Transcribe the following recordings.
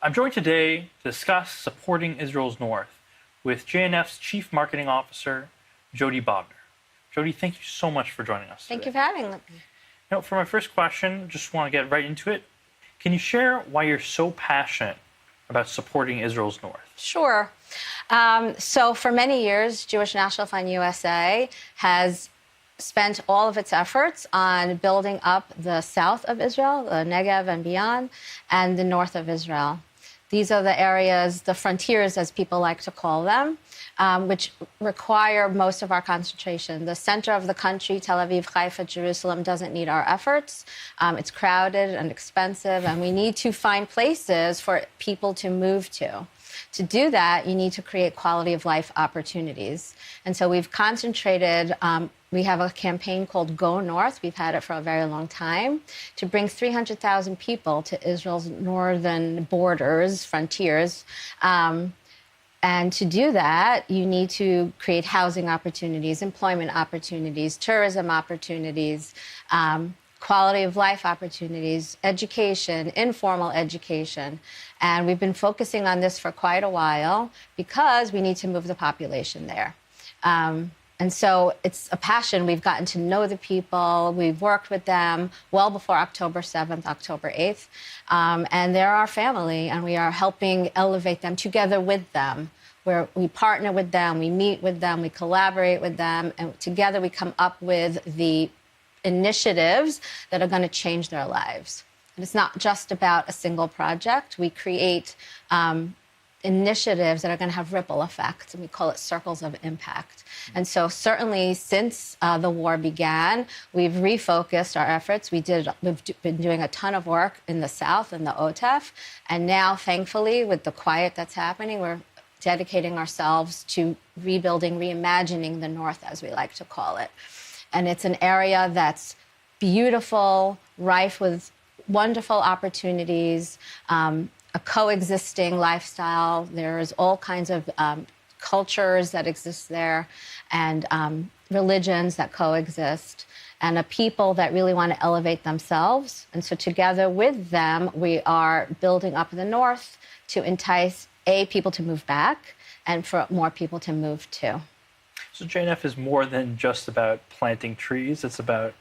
I'm joined today to discuss supporting Israel's North with JNF's Chief Marketing Officer, Jodi Bodner. Jodi, thank you so much for joining us Thank today. you for having me. For my first question, just want to get right into it. Can you share why you're so passionate about supporting Israel's North? Sure. So for many years, Jewish National Fund-USA has spent all of its efforts on building up the south of Israel, the Negev and beyond, and the north of Israel. These are the areas, the frontiers, as people like to call them, which require most of our concentration. The center of the country, Tel Aviv, Haifa, Jerusalem, doesn't need our efforts. It's crowded and expensive, and we need to find places for people to move to. To do that, you need to create quality of life opportunities. And so we've concentrated, we have a campaign called Go North. We've had it for a very long time to bring 300,000 people to Israel's northern borders, frontiers. And to do that, you need to create housing opportunities, employment opportunities, tourism opportunities, quality of life opportunities, education, informal education. And we've been focusing on this for quite a while because we need to move the population there. And so it's a passion. We've gotten to know the people. We've worked with them well before October 7th, October 8th. And they're our family, and we are helping elevate them together with them, where we partner with them, we meet with them, we collaborate with them, and together we come up with the initiatives that are going to change their lives. And it's not just about a single project. We create initiatives that are going to have ripple effects, and we call it circles of impact. And so certainly since the war began, we've refocused our efforts. We've been doing a ton of work in the South and the OTEF, and now, thankfully, with the quiet that's happening, we're dedicating ourselves to rebuilding, reimagining the North, as we like to call it. And it's an area that's beautiful, rife with wonderful opportunities, a coexisting lifestyle. There's all kinds of cultures that exist there, and religions that coexist, and a people that really want to elevate themselves. And so together with them, we are building up the North to entice, people to move back, and for more people to move to. So JNF is more than just about planting trees. It's about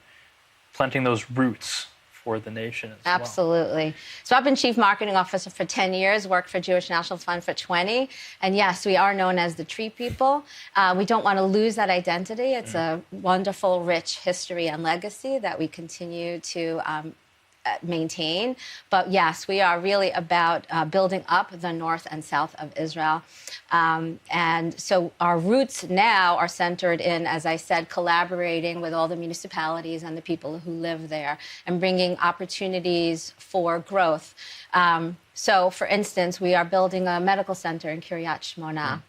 planting those roots for the nation as Absolutely. well. So I've been Chief Marketing Officer for 10 years, worked for Jewish National Fund for 20. And yes, we are known as the tree people. We don't want to lose that identity. It's a wonderful, rich history and legacy that we continue to maintain. But yes, we are really about building up the north and south of Israel. And so our roots now are centered in, as I said, collaborating with all the municipalities and the people who live there and bringing opportunities for growth. So, for instance, we are building a medical center in Kiryat Shmona.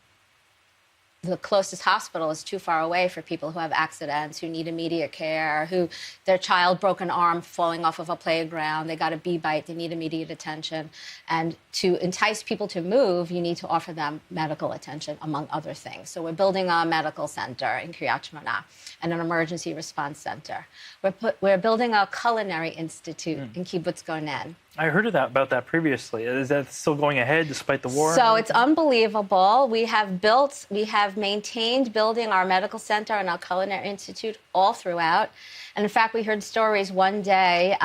The closest hospital is too far away for people who have accidents, who need immediate care, who their child broke an arm falling off of a playground, they got a bee bite, they need immediate attention. And to entice people to move, you need to offer them medical attention, among other things. So we're building a medical center in Kiryat Shmona and an emergency response center. We're building a culinary institute in Kibbutz Gonen. I heard about that previously. Is that still going ahead despite the war? So it's unbelievable. We have maintained building our medical center and our culinary institute all throughout. And in fact, we heard stories one day,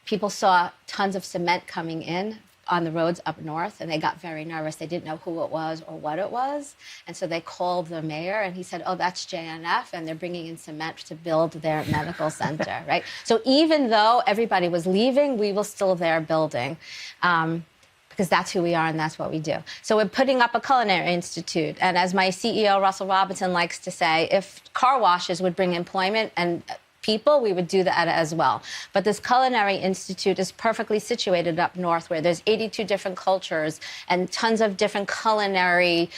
people saw tons of cement coming in on the roads up north, and they got very nervous. They didn't know who it was or what it was. And so they called the mayor, and he said, oh, that's JNF, and they're bringing in cement to build their medical center, right? So even though everybody was leaving, we were still there building, because that's who we are and that's what we do. So we're putting up a culinary institute. And as my CEO, Russell Robinson, likes to say, if car washes would bring employment and people, we would do that as well. But this culinary institute is perfectly situated up north, where there's 82 different cultures and tons of different culinary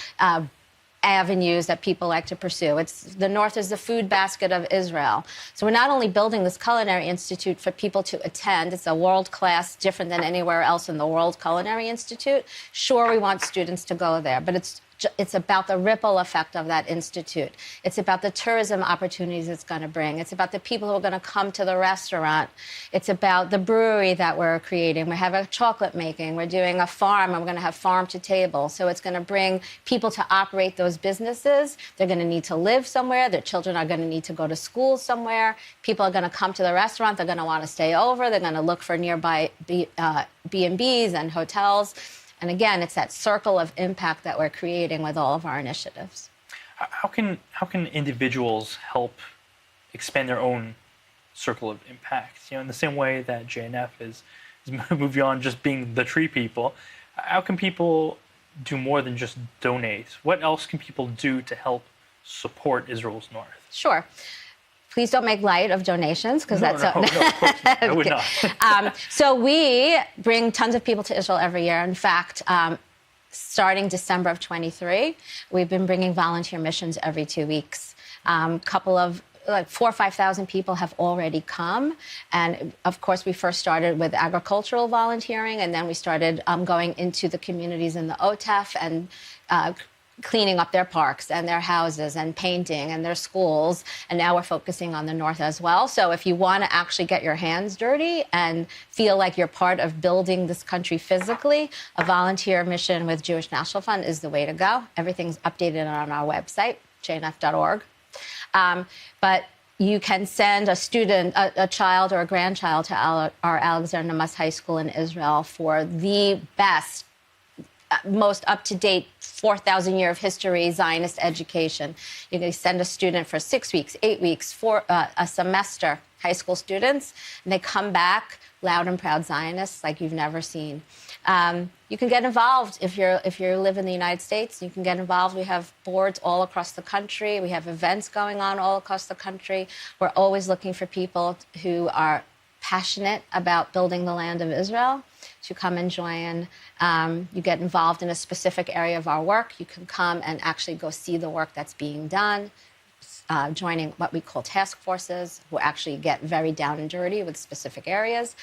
avenues that people like to pursue. The North is the food basket of Israel. So we're not only building this culinary institute for people to attend, it's a world-class, different than anywhere else in the world, culinary institute. Sure, we want students to go there, but it's It's about the ripple effect of that institute. It's about the tourism opportunities it's going to bring. It's about the people who are going to come to the restaurant. It's about the brewery that we're creating. We have a chocolate making. We're doing a farm, and we're going to have farm to table. So it's going to bring people to operate those businesses. They're going to need to live somewhere. Their children are going to need to go to school somewhere. People are going to come to the restaurant. They're going to want to stay over. They're going to look for nearby B&Bs and hotels. And again, it's that circle of impact that we're creating with all of our initiatives. How can individuals help expand their own circle of impact? In the same way that JNF is moving on just being the tree people, how can people do more than just donate? What else can people do to help support Israel's North? Sure. Please don't make light of donations, because that's no, of course not. I would not. So we bring tons of people to Israel every year. In fact, starting December of 23, we've been bringing volunteer missions every 2 weeks. Couple of 4,000 or 5,000 people have already come. And of course, we first started with agricultural volunteering, and then we started going into the communities in the OTEF and cleaning up their parks and their houses and painting and their schools. And now we're focusing on the North as well. So if you want to actually get your hands dirty and feel like you're part of building this country physically, a volunteer mission with Jewish National Fund is the way to go. Everything's updated on our website, jnf.org. But you can send a student, a child or a grandchild to our Alexander Nemus High School in Israel for the best, most up-to-date 4,000-year of history Zionist education. You can send a student for 6 weeks, 8 weeks, for a semester, high school students, and they come back loud and proud Zionists like you've never seen. You can get involved if you live in the United States. You can get involved. We have boards all across the country. We have events going on all across the country. We're always looking for people who are passionate about building the land of Israel to come and join. You get involved in a specific area of our work. You can come and actually go see the work that's being done, joining what we call task forces, who actually get very down and dirty with specific areas.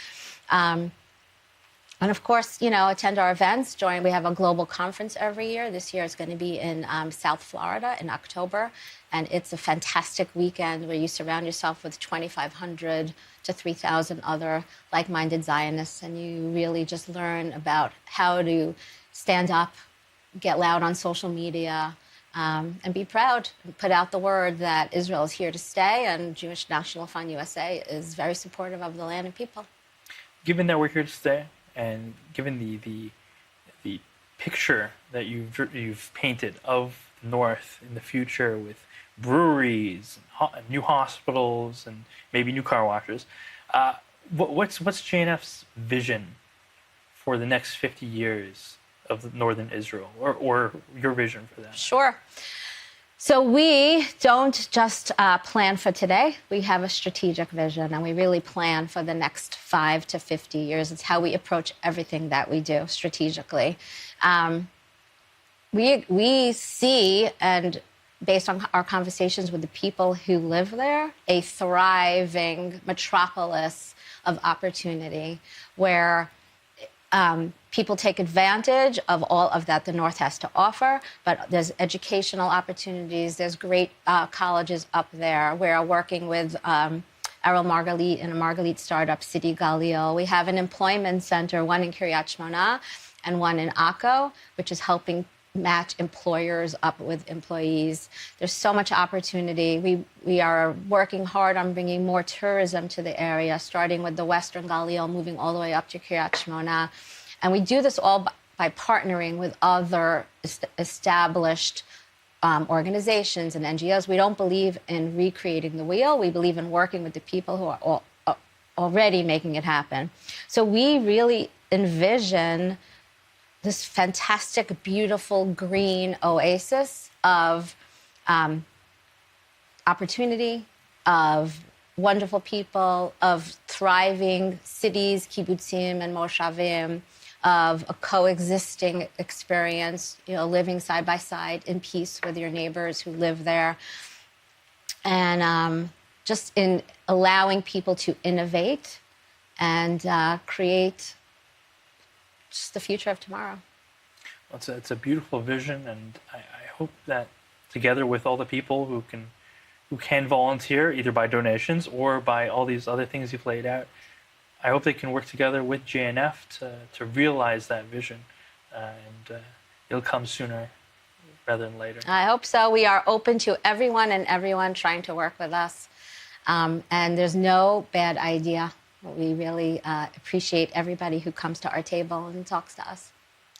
And of course, attend our events. We have a global conference every year. This year it's going to be in South Florida in October. And it's a fantastic weekend where you surround yourself with 2,500 to 3,000 other like-minded Zionists. And you really just learn about how to stand up, get loud on social media, and be proud and put out the word that Israel is here to stay. And Jewish National Fund-USA is very supportive of the land and people. Given that we're here to stay, and given the picture that you've painted of the North in the future with breweries, and new hospitals, and maybe new car washes, what's JNF's vision for the next 50 years of northern Israel, or your vision for that? Sure. So we don't just plan for today. We have a strategic vision, and we really plan for the next 5 to 50 years. It's how we approach everything that we do strategically. We see, and based on our conversations with the people who live there, a thriving metropolis of opportunity where people take advantage of all of that the North has to offer, but there's educational opportunities. There's great colleges up there. We're working with Errol Margalit and a Margalit startup, City Galil. We have an employment center, one in Kiryat Shmona and one in Akko, which is helping match employers up with employees. There's so much opportunity. We are working hard on bringing more tourism to the area, starting with the Western Galil, moving all the way up to Kiryat Shmona. And we do this all by partnering with other established organizations and NGOs. We don't believe in recreating the wheel. We believe in working with the people who are already making it happen. So we really envision this fantastic, beautiful green oasis of opportunity, of wonderful people, of thriving cities, kibbutzim and moshavim, of a coexisting experience, living side by side in peace with your neighbors who live there. And just in allowing people to innovate and create just the future of tomorrow. It's a beautiful vision, and I hope that together with all the people who can volunteer either by donations or by all these other things you've laid out, I hope they can work together with JNF to realize that vision, and it'll come sooner rather than later. I hope so. We are open to everyone trying to work with us. And there's no bad idea. We really appreciate everybody who comes to our table and talks to us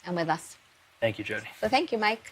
and with us. Thank you, Jodi. So thank you, Mike.